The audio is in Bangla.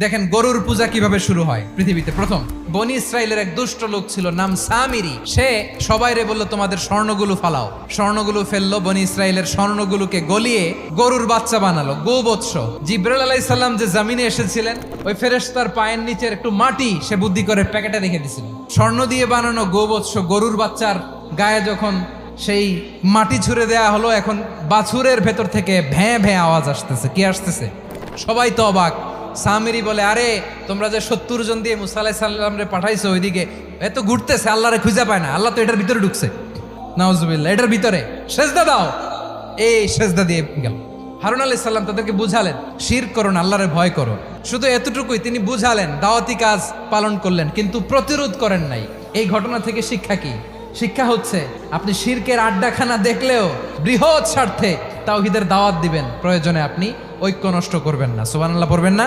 দেখেন গরুর পূজা কিভাবে শুরু হয় পৃথিবীতে প্রথম। বনি ইসরায়েলের এক দুষ্ট লোক ছিল, নাম সামিরি। সে সবাইরে বলল তোমাদের স্বর্ণগুলো ফালাও। স্বর্ণগুলো ফেললো, বনি ইসরায়েলের স্বর্ণগুলোকে গলিয়ে গরুর বাচ্চা বানালো, গোবৎস। জিব্রাইল আলাইহিস সালাম যে জমিনে এসেছিলেন, ওই ফেরেশতার পায়ের নিচের একটু মাটি সে বুদ্ধি করে প্যাকেটে রেখে দিছিল। স্বর্ণ দিয়ে বানানো গোবৎস গরুর বাচ্চার গায়ে যখন সেই মাটি ছুঁড়ে দেয়া হলো, এখন বাছুরের ভেতর থেকে ভ্যাঁ ভ্যাঁ আওয়াজ আসতেছে। কি আসতেছে? সবাই তো অবাক। সামিরি বলে, আরে তোমরা যে 70 জন দিয়ে মুসা আলাইহিস সালাম রে পাঠাইছো ওইদিকে, এত ঘুরতেছে, আল্লাহরে খুঁজে পায় না, আল্লাহ তো এটার ভিতরে ঢুকছে। নাউজুবিল্লাহ, এটার ভিতরে সেজদা দাও। এই সেজদা দিয়ে গেল। হারুন আলাইহিস সালাম তাদেরকে বুঝালেন, শিরক করো না, আল্লাহরে ভয় করো। শুধু এতটুকুই তিনি বুঝালেন, দাওয়াতি কাজ পালন করলেন, কিন্তু প্রতিরোধ করেন নাই। এই ঘটনা থেকে শিক্ষা কি? শিক্ষা হচ্ছে, আপনি শিরকের আড্ডাখানা দেখলেও বৃহৎ স্বার্থে তাওহীদের দাওয়াত দিবেন, প্রয়োজনে আপনি ঐক্য নষ্ট করবেন না। সুবহানাল্লাহ পড়বেন না?